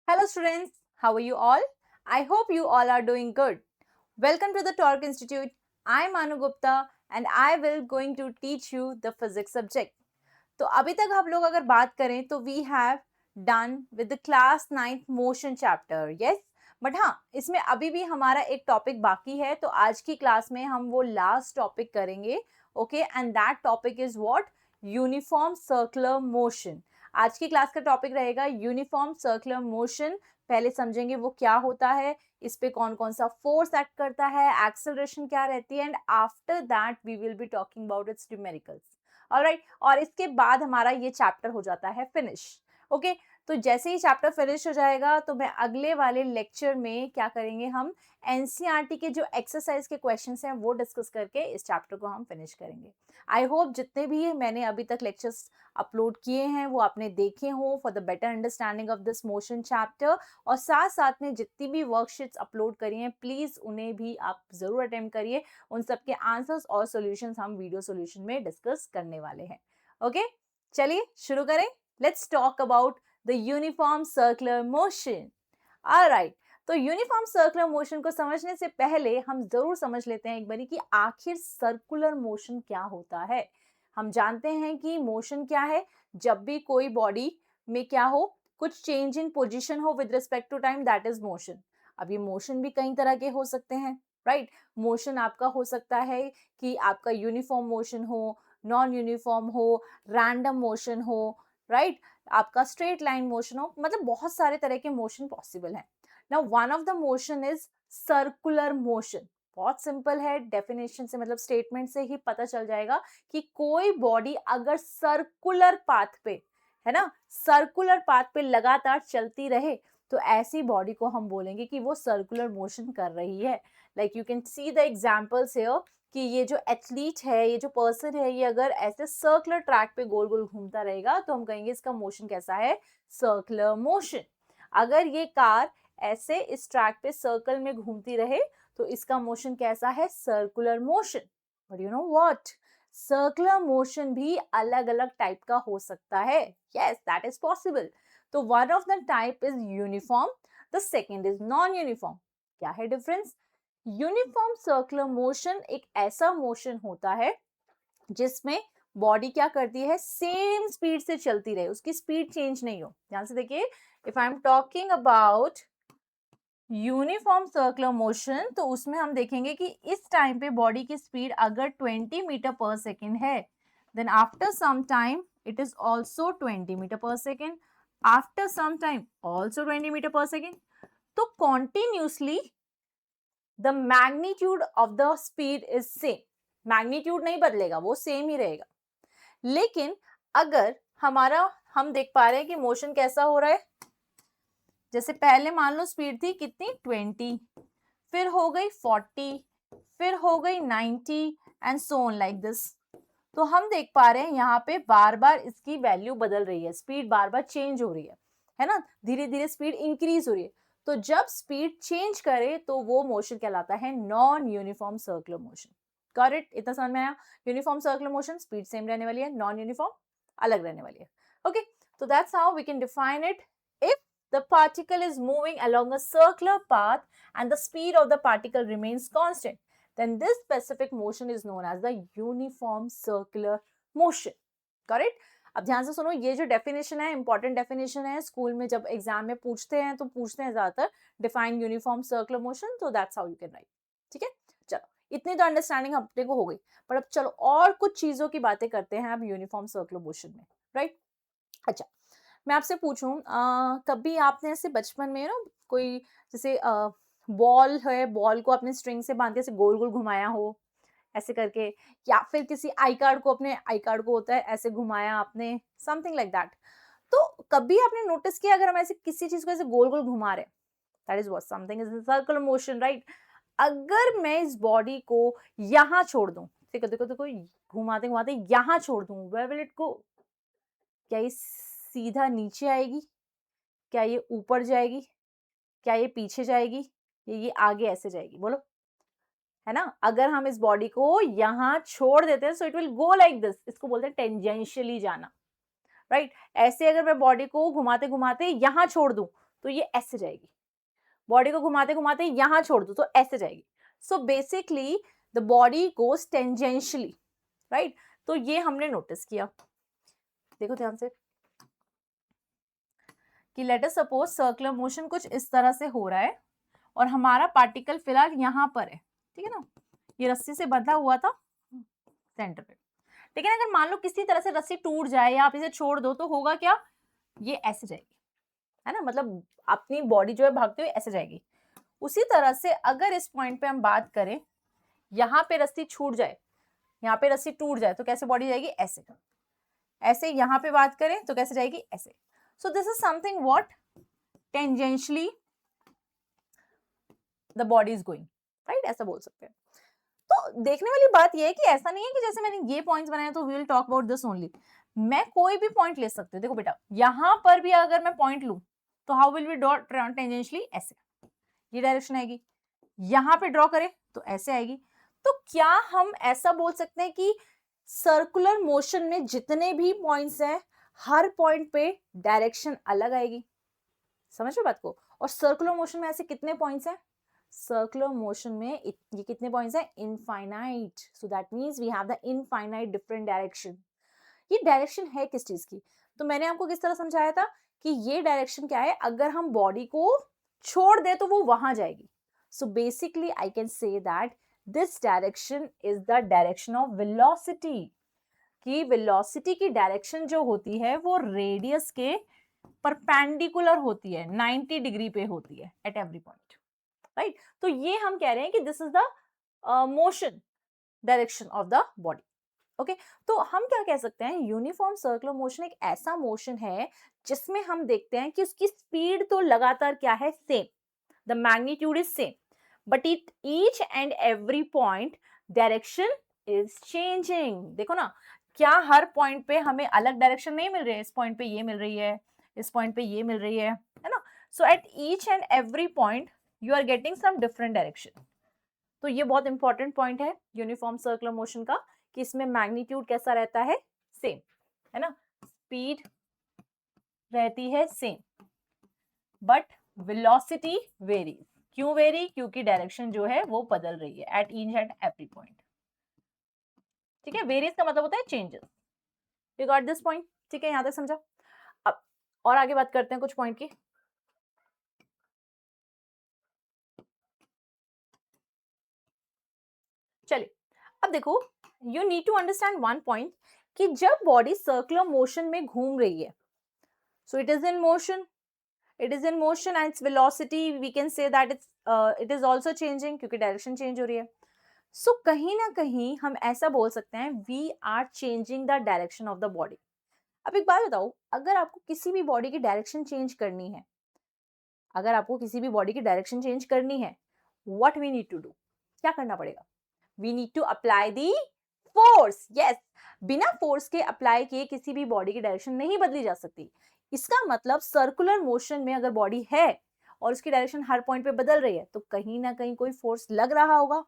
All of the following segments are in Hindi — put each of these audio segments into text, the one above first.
Hello students, how are you all? I hope you all are doing good. Welcome to the Torque Institute. I am Anu Gupta and I will going to teach you the physics subject. तो अभी तक हम लोग अगर बात करें तो we have done with the class 9th motion chapter yes but हाँ इसमें अभी भी हमारा एक टॉपिक बाकी है तो आज की क्लास में हम वो लास्ट टॉपिक करेंगे okay and that topic is what uniform circular motion आज की क्लास का टॉपिक रहेगा यूनिफॉर्म सर्कुलर मोशन पहले समझेंगे वो क्या होता है इस पे कौन कौन सा फोर्स एक्ट करता है एक्सेलरेशन क्या रहती है and after that we will be talking about its numericals alright और इसके बाद हमारा ये चैप्टर हो जाता है फिनिश ओके तो जैसे ही चैप्टर फिनिश हो जाएगा तो मैं अगले वाले लेक्चर में क्या करेंगे हम एनसीईआरटी के जो एक्सरसाइज के क्वेश्चंस हैं वो डिस्कस करके इस चैप्टर को हम फिनिश करेंगे आई होप जितने भी मैंने अभी तक लेक्चर्स अपलोड किए हैं वो आपने देखे हों for the better understanding of this motion chapter और साथ साथ में जितनी भी वर्कशीट्स अपलोड करी हैं प्लीज उन्हें भी आप जरूर अटेम्प्ट करिए उन सबके आंसर्स और सॉल्यूशंस हम वीडियो सॉल्यूशन में डिस्कस करने वाले हैं ओके चलिए शुरू करें let's talk about the uniform circular motion alright तो यूनिफॉर्म सर्कुलर मोशन को समझने से पहले हम जरूर समझ लेते हैं एक बारी कि आखिर सर्कुलर मोशन क्या होता है हम जानते हैं कि मोशन क्या है जब भी कोई बॉडी में क्या हो कुछ चेंज इन पोजीशन हो with respect to time that is motion अब ये मोशन भी कई तरह के हो सकते हैं राइट मोशन आपका हो सकता है कि आपका यूनिफॉर्म मोशन हो नॉन यूनिफॉर्म हो रैंडम मोशन हो राइट आपका स्ट्रेट लाइन मोशन हो मतलब बहुत सारे तरह के मोशन पॉसिबल हैं now one of the motion is circular motion बहुत सिंपल है डेफिनेशन से मतलब स्टेटमेंट से ही पता चल जाएगा कि कोई बॉडी अगर सर्कुलर पाथ पे है ना सर्कुलर पाथ पे लगातार चलती रहे तो ऐसी बॉडी को हम बोलेंगे कि वो सर्कुलर मोशन कर रही है like you can see the examples here कि ये जो एथलीट है ये जो पर्सन है ये अगर ऐसे सर्कुलर ट्रैक पे गोल गोल घूमता रहेगा तो हम कहेंगे इसका मोशन कैसा है सर्कुलर मोशन अगर ये कार ऐसे इस ट्रैक पे सर्कल में घूमती रहे तो इसका मोशन कैसा है circular motion but you know what circular motion भी अलग अलग टाइप का हो सकता है यस दैट इज पॉसिबल तो one of the type is uniform the second is non uniform क्या है डिफरेंस यूनिफॉर्म सर्कुलर मोशन एक ऐसा मोशन होता है जिसमें बॉडी क्या करती है सेम स्पीड से चलती रहे उसकी स्पीड चेंज नहीं हो ध्यान से देखिए if I am talking about uniform circular motion तो उसमें हम देखेंगे कि इस टाइम पे बॉडी की स्पीड अगर 20 मीटर पर सेकेंड है then after some time it is also 20 metre पर second after some time also 20 metre पर सेकेंड तो continuously the magnitude of the speed is same magnitude नहीं बदलेगा वो सेम ही रहेगा लेकिन अगर हमारा हम देख पा रहे हैं कि मोशन कैसा हो रहा है जैसे पहले मान लो स्पीड थी कितनी 20 फिर हो गई 40 फिर हो गई 90 and so on like this तो हम देख पा रहे हैं यहाँ पे बार बार इसकी वैल्यू बदल रही है स्पीड बार बार चेंज हो रही है ना धीरे धीरे स्पीड इंक्रीज हो रही है तो जब स्पीड चेंज करे तो वो मोशन कहलाता है non uniform circular motion got it इतना समझ में आया uniform circular motion speed same रहने वाली है नॉन यूनिफॉर्म अलग रहने वाली है ओके तो that's how we can define it if the particle is moving along a circular path and the speed of the particle remains constant then this specific motion is known as the uniform circular motion correct अब ध्यान से सुनो ये जो डेफिनेशन है इंपॉर्टेंट डेफिनेशन है स्कूल में जब एग्जाम में पूछते हैं तो पूछते हैं ज्यादातर डिफाइन यूनिफॉर्म सर्कुलर मोशन तो that's how you can write ठीक है चलो इतनी तो अंडरस्टैंडिंग अपने को हो गई पर अब चलो और कुछ चीजों की बातें करते हैं अब यूनिफॉर्म सर्कुलर मोशन में राइट अच्छा मैं आपसे पूछूं कभी आपने ऐसे बचपन में ना कोई जैसे बॉल है बॉल को अपने स्ट्रिंग से बांध के ऐसे गोल गोल घुमाया हो ऐसे करके या फिर किसी आई कार्ड को अपने आई कार्ड को होता है ऐसे घुमाया आपने समथिंग लाइक दैट तो कभी आपने नोटिस किया अगर हम ऐसे किसी चीज को ऐसे गोल गोल घुमा रहे that is what something is circular motion right अगर मैं इस बॉडी को यहाँ छोड़ दूं देखो देखो देखो घुमाते घुमाते यहाँ छोड़ दूं वेयर विल इट गो क्या ये सीधा नीचे आएगी क्या ये ऊपर जाएगी क्या ये पीछे जाएगी ये आगे ऐसे जाएगी बोलो है ना अगर हम इस बॉडी को यहाँ छोड़ देते हैं so it will go like this इसको बोलते हैं टेंजेंशियली जाना राइट ऐसे अगर मैं बॉडी को घुमाते घुमाते यहाँ छोड़ दूं तो ये ऐसे जाएगी, बॉडी को घुमाते घुमाते यहाँ छोड़ दो तो ऐसे जाएगी. So basically the body goes tangentially, right. तो ये हमने नोटिस किया. देखो ध्यान से कि let us suppose circular motion कुछ इस तरह से हो रहा है और हमारा पार्टिकल फिलहाल यहाँ पर है, ठीक है ना, ये रस्सी से बंधा हुआ था सेंटर पे. लेकिन अगर मान लो किसी तरह से रस्सी टूट जाए या आप इसे छोड़ दो तो होगा क्या, ये ऐसे जाएगी, है ना, मतलब अपनी बॉडी जो है भागते हुए ऐसे जाएगी. उसी तरह से अगर इस पॉइंट पे हम बात करें, यहाँ पे रस्सी छूट जाए, यहाँ पे रस्सी टूट जाए तो कैसे बॉडी जाएगी, ऐसे. ऐसे यहाँ पे बात करें तो कैसे जाएगी, ऐसे. So this is something what tangentially the body is going, right, ऐसा बोल सकते हैं. तो देखने वाली बात ये है कि ऐसा नहीं है कि जैसे मैंने ये पॉइंट्स बनाए तो we will talk about this only. मैं कोई भी पॉइंट ले सकती हूँ. देखो बेटा, यहाँ पर भी अगर मैं पॉइंट लूं तो how will we draw tangentially, ऐसे, ये डायरेक्शन आएगी. यहाँ पे ड्रॉ करें तो ऐसे आएगी. तो क्या हम ऐसा बोल सकते हैं कि सर्कुलर मोशन में जितने भी पॉइंट्स हैं, हर पॉइंट पे डायरेक्शन अलग आएगी? समझ रहे बात को? और सर्कुलर मोशन में ऐसे कितने पॉइंट्स हैं? सर्कुलर मोशन में ये कितने पॉइंट्स हैं? Infinite. So that means we have the infinite different direction. ये डायरेक्शन है किस चीज की? तो मैंने आपको किस तरह समझाया था कि ये डायरेक्शन क्या है, अगर हम बॉडी को छोड़ दे तो वो वहां जाएगी. So basically I can say that this direction is the direction of velocity. कि वेलोसिटी की डायरेक्शन जो होती है वो रेडियस के परपेंडिकुलर होती है, 90 डिग्री पे होती है एट एवरी पॉइंट, राइट. तो ये हम कह रहे हैं कि this is the motion direction of the body. Okay, तो हम क्या कह सकते हैं, यूनिफॉर्म सर्कुलर मोशन एक ऐसा मोशन है जिसमें हम देखते हैं कि उसकी स्पीड तो लगातार क्या है, same, the magnitude is same, but it each and every point direction is changing. देखो ना, क्या हर पॉइंट पे हमें अलग डायरेक्शन नहीं मिल रही है, इस पॉइंट पे ये मिल रही है, इस पॉइंट पे ये मिल रही है ना. So at each and every point you are getting some different direction. तो ये बहुत इंपॉर्टेंट पॉइंट है यूनिफॉर्म सर्कुलर मोशन का कि इसमें मैग्नीट्यूड कैसा रहता है, सेम, है ना, स्पीड रहती है सेम, बट वेलोसिटी वेरीज. क्यों वेरी? क्योंकि डायरेक्शन जो है वो बदल रही है eight each and every point. ठीक है, वेरीज का मतलब होता है changes. You got this point? ठीक है, यहां तक समझा. अब और आगे बात करते हैं कुछ पॉइंट की. चलिए, अब देखो, you need to understand one point कि जब बॉडी सर्कुलर मोशन में घूम रही है, so it is in motion, it is in motion and its velocity we can say that it is also changing क्योंकि डायरेक्शन चेंज हो रही है. सो कहीं ना कहीं हम ऐसा बोल सकते हैं we are changing the direction of the body. अब एक बात बताओ, अगर आपको किसी भी बॉडी की डायरेक्शन चेंज करनी है, अगर आपको किसी भी बॉडी की डायरेक्शन चेंज करनी है, what we need to do, क्या करना पड़ेगा? We need to apply the force. Yes, बिना फोर्स के अप्लाई किए किसी भी बॉडी की डायरेक्शन नहीं बदली जा सकती. इसका मतलब सर्कुलर मोशन में अगर बॉडी है और उसकी डायरेक्शन हर पॉइंट पे बदल रही है तो कहीं ना कहीं कोई फोर्स लग रहा होगा.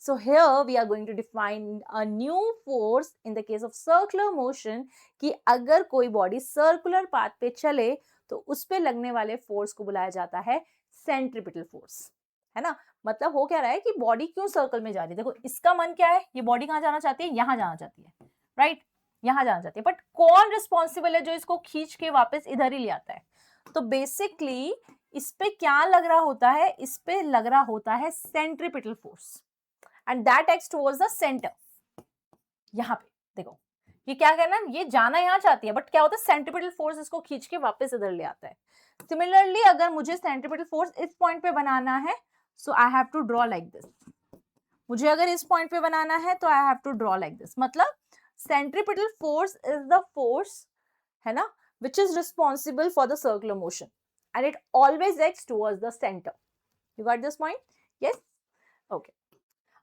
So here we are going to define a new force in the case of circular motion कि अगर कोई बॉडी सर्कुलर पाथ पे चले तो उस पे लगने वाले फोर्स को बुलाया जाता है सेंट्रीपिटल फोर्स, है ना. मतलब हो क्या रहा है कि बॉडी क्यों सर्कल में जा रही है, देखो इसका मन क्या है, ये बॉडी कहाँ जाना चाहती है, यहाँ जाना चाहती है, राइट, यहाँ जाना चाहती है, बट कौन रिस्पॉन्सिबल है जो इसको खींच के वापस इधर ही ले आता है? तो बेसिकली इस पे क्या लग रहा होता है, इस पे लग रहा होता है centripetal force and that acts towards the centre. यहाँ पे देखो, ये क्या करना, ये जाना यहाँ चाहती है, बट क्या होता है, सेंट्रीपिटल फोर्स इसको खींच के वापस इधर ले आता है. सिमिलरली अगर मुझे सेंट्रीपिटल फोर्स इस पॉइंट पे बनाना है, so I have to draw like this. मुझे अगर इस पॉइंट पे बनाना है तो I have to draw like this. मतलब centripetal force is the force, है ना, which is responsible for the circular motion and it always acts towards the center. You got this point? Yes? Okay.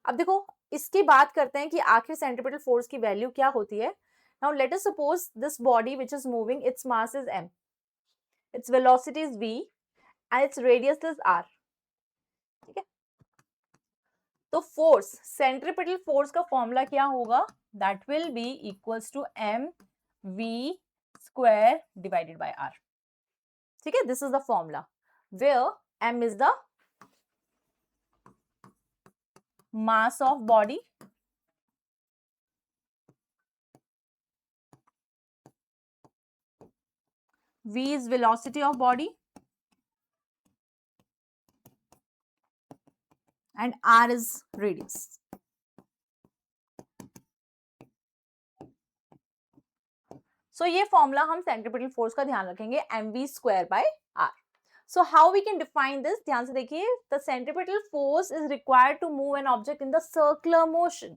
अब देखो, इसकी बात करते हैं कि आखिर सेंट्रीपिटल फोर्स की वैल्यू क्या होती है. Now let us suppose this body which is moving, its mass is m, its velocity is v and its radius is r. ठीक है, तो फोर्स, सेंट्रीपिटल फोर्स का फॉर्मूला क्या होगा, that will be equals to m v square divided by r. ठीक है, this is the formula. where m is the mass of body, v is velocity of body, and r is radius. So ये फॉर्मूला हम सेंट्रीपिटल फोर्स का ध्यान रखेंगे, mv square by r. So how we can define this? ध्यान से देखिए, the centripetal force is required to move an object in the circular motion,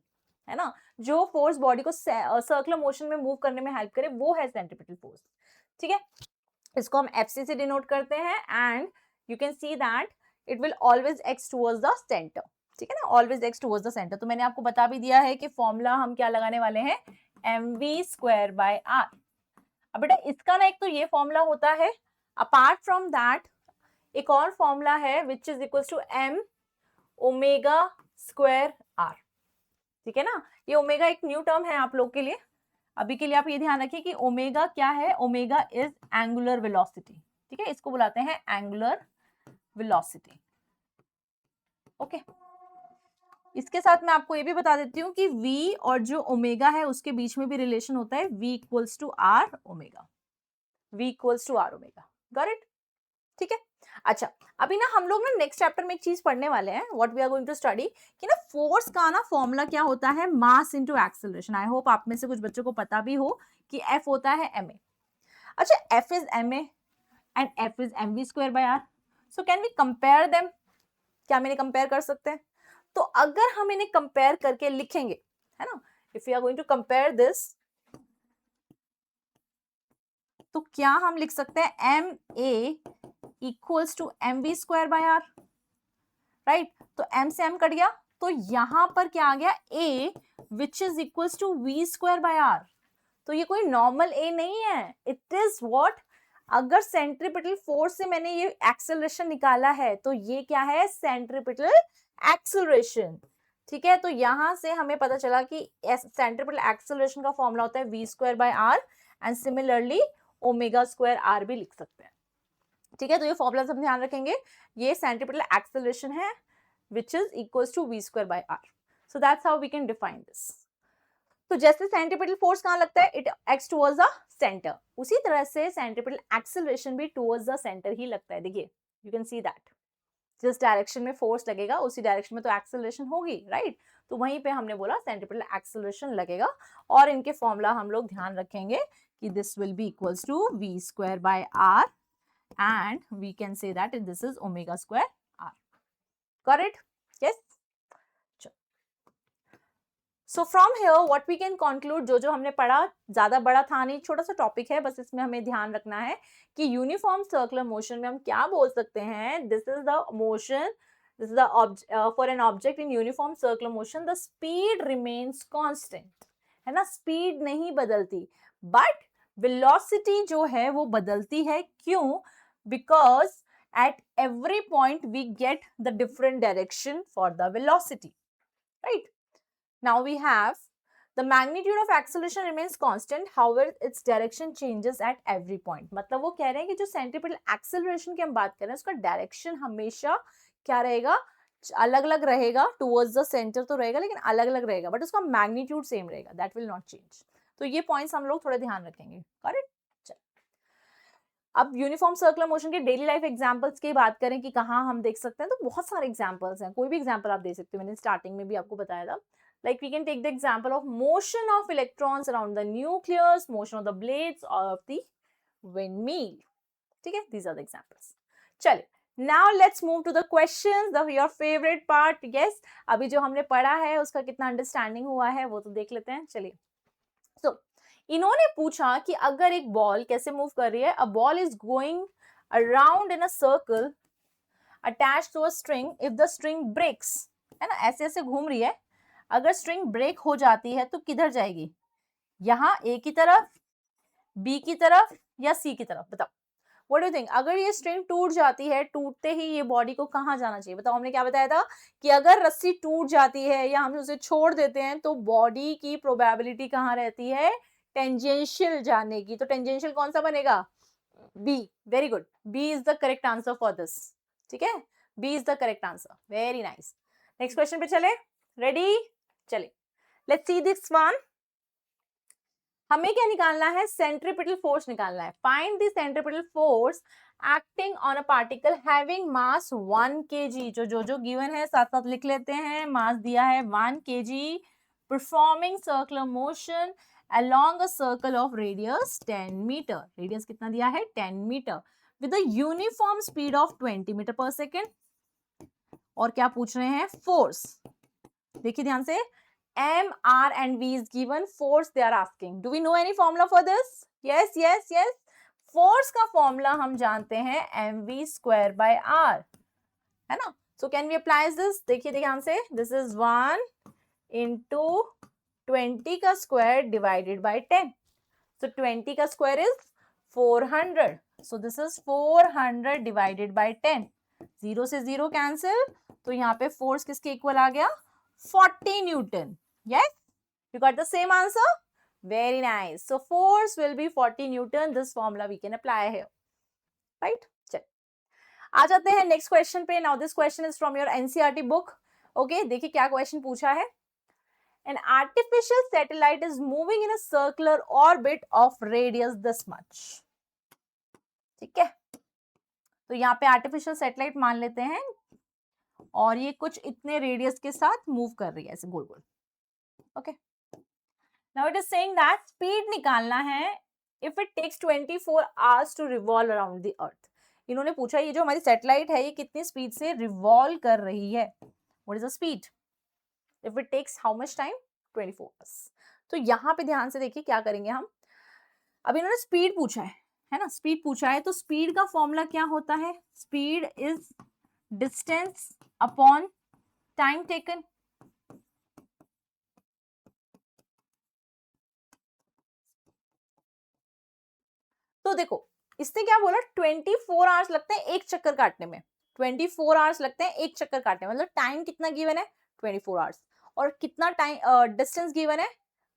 है ना? जो फोर्स बॉडी को सर्कुलर मोशन में मूव करने में हेल्प करे वो है सेंट्रीपिटल फोर्स. ठीक है, इसको हम FC से डिनोट करते हैं and you can see that it will always x towards the centre. ठीक है ना, always x towards the centre. तो मैंने आपको बता भी दिया है कि फॉर्मूला हम क्या लगाने वाले हैं, mv स्क्वायर बाय r. अब बेटा इसका ना एक तो ये फॉर्मूला होता है, अपार्ट फ्रॉम दैट एक और फॉर्मूला है which is equal to m omega square r. ठीक है ना, ये ओमेगा एक न्यू टर्म है आप लोग के लिए. अभी के लिए आप ये ध्यान रखिए कि ओमेगा क्या है, ओमेगा इज एंगुलर वेलोसिटी. ठीक है, इसको बुलाते हैं एंगुलर वेलोसिटी. ओके, इसके साथ मैं आपको ये भी बता देती हूँ कि v और जो ओमेगा है उसके बीच में भी रिलेशन होता है, v equals to r omega. v equals to r omega. Got it? ठीक है. अच्छा, अभी ना हम लोग ना नेक्स्ट चैप्टर में एक चीज पढ़ने वाले हैं, what we are going to study, कि ना फोर्स का ना फॉर्मूला क्या होता है, mass into acceleration. I hope आप में से कुछ बच्चों को पता भी हो कि F होता है ma. अच्छा, F is ma and F is mv square by r. So can we compare them? क्या हम इन्हें कंपेयर कर सकते हैं? तो अगर हम इन्हें कंपेयर करके लिखेंगे, है ना, if you are going to compare this, तो क्या हम लिख सकते हैं ma equals to mv square by r. Right, तो m से m कट गया, तो यहां पर क्या आ गया, a which is equals to v square by r. तो ये कोई नॉर्मल a नहीं है, इट इज व्हाट, अगर सेंट्रीपिटल फोर्स से मैंने ये एक्सेलरेशन निकाला है तो ये क्या है, सेंट्रीपिटल एक्सेलरेशन. ठीक है, तो यहां से हमें पता चला कि सेंट्रीपिटल एक्सेलरेशन का फॉर्मूला होता है v square by r and similarly omega square r भी लिख सकते हैं. ठीक है, तो ये फॉर्मूला हम ध्यान रखेंगे, ये सेंट्रीपिटल एक्सेलरेशन है which is equals to v square by r. So that's how we can define this. तो जैसे सेंट्रीपिटल फोर्स कहां लगता है, it acts towards the centre, उसी तरह से सेंट्रीपिटल एक्सेलरेशन भी टुवर्ड्स द सेंटर ही लगता है. देखिए, यू कैन सी दैट जिस डायरेक्शन में फोर्स लगेगा उसी डायरेक्शन में तो एक्सेलरेशन होगी, राइट? तो वहीं पे हमने बोला सेंट्रीपिटल एक्सेलरेशन लगेगा, और इनके फॉर्मूला हम लोग ध्यान रखेंगे कि this will be equals to v square by r and we can say that this is omega square r. Got it? Yes. So from here what we can conclude, जो हमने पढ़ा ज्यादा बड़ा था नहीं, छोटा सा टॉपिक है, बस इसमें हमें ध्यान रखना है कि यूनिफॉर्म सर्कुलर मोशन में हम क्या बोल सकते हैं, this is the motion, this is the for an object in uniform circular motion the speed remains constant. है ना, स्पीड नहीं बदलती, बट वेलोसिटी जो है वो बदलती है. क्यों? Because at every point we get the different direction for the velocity, right? Now we have the magnitude of acceleration remains constant, however its direction changes at every point. मतलब वो कह रहे हैं कि जो सेंट्रीपिटल एक्सेलरेशन की हम बात कर रहे हैं उसका डायरेक्शन हमेशा क्या रहेगा, अलग अलग रहेगा, टुवर्ड्स द सेंटर तो रहेगा लेकिन अलग अलग रहेगा, बट उसका मैग्नीट्यूड सेम रहेगा, दैट विल नॉट चेंज. तो ये पॉइंट्स हम लोग थोड़ा ध्यान रखेंगे. करेक्ट? अब यूनिफॉर्म सर्कुलर मोशन के डेली लाइफ एग्जांपल्स की बात करें कि कहाँ हम देख सकते हैं, तो बहुत सारे एग्जांपल्स हैं, कोई भी एग्जांपल आप दे सकते हो, मैंने स्टार्टिंग में भी आपको बताया था. Like we can take the example of motion of electrons around the nucleus, motion of the blades of the windmill. ठीक है, दीज आर द एग्जांपल्स. चलिए, now let's move to the questions, the your favourite part. Yes, अभी जो हमने पढ़ा है उसका कितना अंडरस्टैंडिंग हुआ है वो तो देख लेते हैं. चलिए, सो इन्होंने पूछा कि अगर एक बॉल कैसे मूव कर रही है, a ball is going around in a circle attached to a string, if the string breaks, है ना, ऐसे ऐसे घूम रही है, अगर स्ट्रिंग ब्रेक हो जाती है तो किधर जाएगी, यहाँ ए की तरफ, बी की तरफ या सी की तरफ? बताओ, व्हाट डू यू थिंक? अगर ये स्ट्रिंग टूट जाती है, टूटते ही ये बॉडी को कहाँ जाना चाहिए? बताओ, हमने क्या बताया था कि अगर रस्सी टूट जाती है या हम उसे छोड़ देते हैं तो बॉडी की प्रोबेबिलिटी कहाँ रहती है, टेंजेंशियल जाने की. तो टेंजेंशियल कौन सा बनेगा, B, very good, B is the correct answer for this. ठीक है, B is the correct answer, very nice. Next question पे चले, रेडी, चले, लेट्स सी दिस वन. हमें क्या निकालना है, सेंट्रीपिटल फोर्स निकालना है. Find the centripetal force acting on a particle having mass 1 kg. जो गिवन है साथ साथ लिख लेते हैं. मास दिया है 1 kg, performing circular motion along a circle of radius 10 meter. Radius कितना दिया है, 10 metre, with a uniform speed of 20 metre पर सेकेंड. और क्या पूछ रहे हैं, फोर्स. देखिए ध्यान से, M, R and V is given, force they are asking. Do we know any formula for this? Yes, yes, yes. Force का formula हम जानते हैं mv square by r, है ना. So can we apply this? देखिए ध्यान से, this is 1 into 20 का square divided by 10. So 20 का square is 400. So this is 400 divided by 10. 0 से 0 cancel, तो यहाँ पे force किसके equal आ गया, 40 Newton. Yes, you got the same answer. Very nice. So force will be 40 Newton. This formula we can apply here, right? चल, आ जाते हैं next question पे. Now this question is from your NCERT book. Okay, देखिए क्या question पूछा है. An artificial satellite is moving in a circular orbit of radius this much. ठीक है, तो यहाँ पे artificial satellite मान लेते हैं और ये कुछ इतने रेडियस के साथ मूव कर रही है ऐसे गोल गोल. Okay, now it is saying that speed निकालना है if it takes 24 hours to revolve around the earth. इन्होंने पूछा ये जो हमारी सैटेलाइट है ये कितनी स्पीड से रिवॉल्व कर रही है, what is the speed, if it takes how much time, 24 hours. तो यहाँ पे ध्यान से देखिए क्या करेंगे हम. अब इन्होंने स्पीड पूछा है ना, स्पीड पूछा है, तो स्पीड का फॉर्मूला क्या होता है, speed is distance upon time taken. तो देखो इसने क्या बोला, 24 आवर्स लगते हैं एक चक्कर काटने में. 24 आवर्स लगते हैं एक चक्कर काटने में, मतलब टाइम कितना गिवन है, 24 आवर्स. और कितना टाइम डिस्टेंस गिवन है,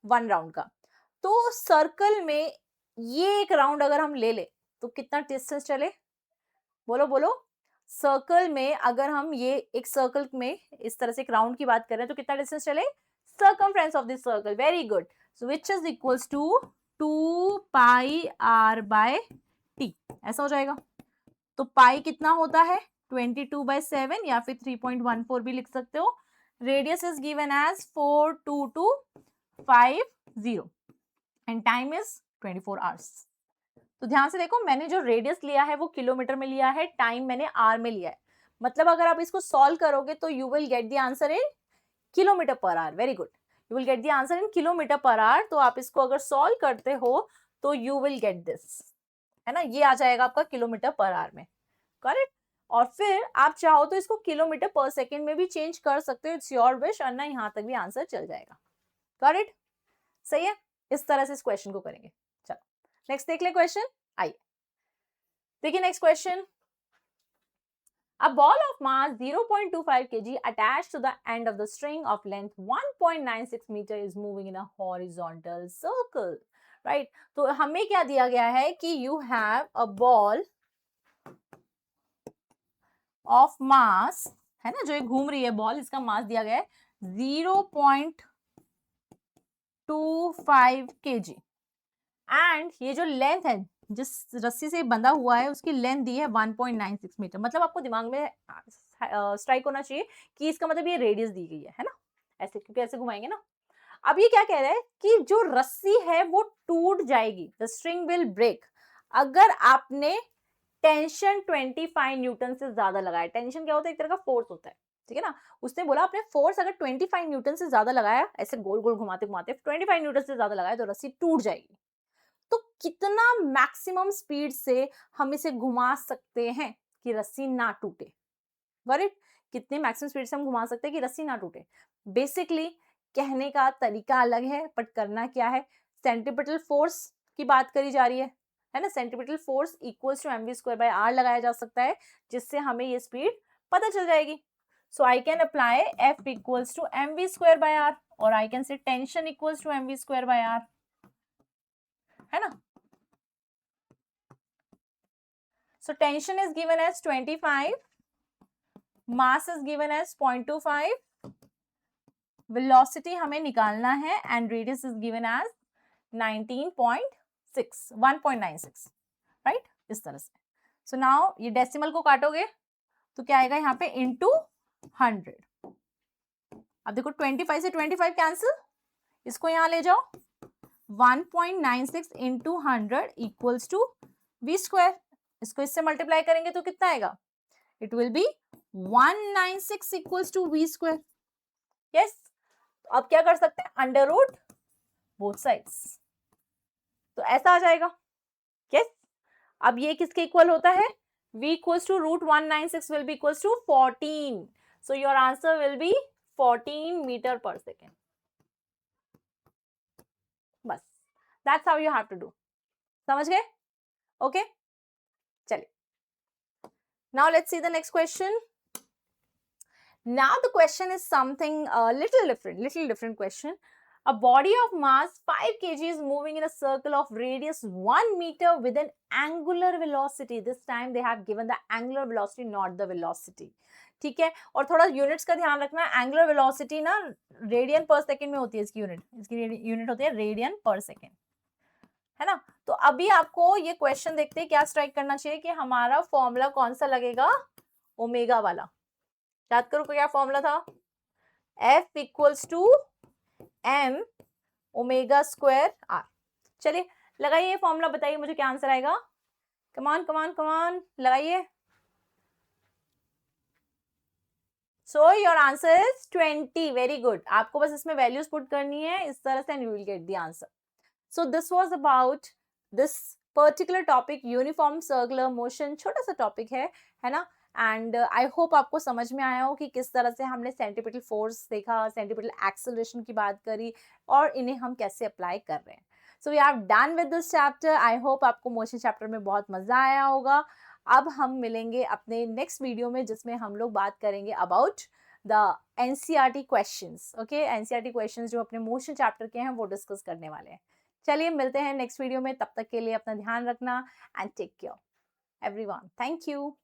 1 राउंड का. तो सर्कल में ये एक राउंड अगर हम ले ले तो कितना डिस्टेंस चले, बोलो बोलो. सर्कल में अगर हम ये एक सर्कल में इस तरह से एक राउंड की बात कर रहे हैं तो कितना डिस्टेंस चले, circumference of this circle, very good. So which is equals to 2 pi r by t, ऐसा हो जाएगा. तो पाई कितना होता है, 22/7 या फिर 3.14 भी लिख सकते हो. Radius is given as 42250 and time is 24 hours. तो ध्यान से देखो, मैंने जो रेडियस लिया है वो किलोमीटर में लिया है, टाइम मैंने आर में लिया है. मतलब अगर आप इसको सॉल्व करोगे तो you will get the answer in kilometre per hour. Very good, you will get the answer in kilometre per hour. तो आप इसको अगर सॉल्व करते हो तो यू विल गेट दिस, है ना, ये आ जाएगा आपका किलोमीटर पर आवर में, करेक्ट. और फिर आप चाहो तो इसको किलोमीटर पर सेकेंड में भी चेंज कर सकते हो, इट्स योर विश, और ना यहाँ तक भी आंसर चल जाएगा, करेक्ट. सही है, इस तरह से इस क्वेश्चन को करेंगे. चलो नेक्स्ट देख ले क्वेश्चन. आइए देखिए next question. A ball of mass 0.25 kg attached to the end of the string of length 1.96 meter is moving in a horizontal circle, right? तो हमें क्या दिया गया है कि you have a ball of mass, है ना, जो ये घूम रही है बॉल, इसका मास दिया गया है 0.25 kg एंड ये जो लेंथ है जिस रस्सी से बंधा हुआ है उसकी लेंथ दी है 1.96 मीटर. मतलब आपको दिमाग में स्ट्राइक होना चाहिए कि इसका मतलब ये रेडियस दी गई है ना, ऐसे, क्योंकि ऐसे घुमाएंगे ना. अब ये क्या कह रहा है कि जो रस्सी है वो टूट जाएगी, द स्ट्रिंग विल ब्रेक, अगर आपने टेंशन 25 न्यूटन से ज्यादा लगाया. टेंशन क्या होता है, एक तरह का फोर्स होता है, ठीक है ना. उसने बोला आपने फोर्स अगर 25 न्यूटन से ज्यादा लगाया, ऐसे गोल गोल घुमाते घुमाते 25 न्यूटन से ज्यादा लगाया तो रस्सी टूट जाएगी. तो कितना मैक्सिमम स्पीड से हम इसे घुमा सकते हैं कि रस्सी ना टूटे, करेक्ट. कितने मैक्सिमम स्पीड से हम घुमा सकते हैं कि रस्सी ना टूटे. बेसिकली कहने का तरीका अलग है बट करना क्या है, सेंट्रीपिटल फोर्स की बात करी जा रही है ना. Centripetal force equals to mv square by r लगाया जा सकता है जिससे हमें ये स्पीड पता चल जाएगी. So I can apply f equals to mv square by r और I can say tension equals to mv square by r, है ना. So tension is given as 25, mass is given as 0.25, velocity हमें निकालना है and radius is given as 19.6, 1.96, right? इस तरह से. So now ये डेसिमल को काटोगे तो क्या आएगा यहाँ पे into 100. अब देखो 25 से 25 कैंसिल, इसको यहाँ ले जाओ. 1.96 into 100 equals to v square. इसको इससे मल्टीप्लाई करेंगे तो कितना आएगा? It will be 196 equals to v square. Yes. तो अब क्या कर सकते हैं? Under root both sides. तो ऐसा आ जाएगा. Yes. अब ये किसके इक्वल होता है? v equals to root 196 will be equals to 14. So your answer will be 14 meter per second. बस. That's how you have to do. समझ गए? Okay. चलिए. Now let's see the next question. Now the question is something little different question. A body of mass 5 kg is moving in a circle of radius 1 meter with an angular velocity. This time they have given the angular velocity, not the velocity. ठीक है. और थोड़ा यूनिट्स का ध्यान रखना. एंगुलर वेलोसिटी ना रेडियन पर सेकेंड में होती है. इसकी यूनिट होती है रेडियन पर सेकेंड, है ना. तो अभी आपको ये क्वेश्चन देखते हैं क्या स्ट्राइक करना चाहिए कि हमारा फॉर्मूला कौन सा लगेगा? ओमेगा वाला. याद करो क्या फॉर्मूला था? F equals to m omega square r. चलिए लगाइए ये फॉर्मूला, बताइए मुझे क्या आंसर आएगा. कमान कमान कमान लगाइए. So your answer is 20. Very good. आपको बस इसमें वैल्यूज पुट करनी है इस तरह से and you will get the answer. So this was about this particular topic, uniform circular motion. छोटा सा टॉपिक है ना. एंड आई होप आपको समझ में आया हो कि किस तरह से हमने सेंट्रीपिटल फोर्स देखा, सेंट्रीपिटल एक्सेलरेशन की बात करी और इन्हें हम कैसे अप्लाई कर रहे हैं. So we have done with this chapter. I hope आपको मोशन चैप्टर में बहुत मजा आया होगा. अब हम मिलेंगे अपने नेक्स्ट वीडियो में जिसमें हम लोग बात करेंगे about the NCERT questions. Okay, NCERT questions जो अपने मोशन चैप्टर के हैं वो डिस्कस करने वाले हैं. चलिए मिलते हैं नेक्स्ट वीडियो में. तब तक के लिए अपना ध्यान रखना and take care everyone. Thank you.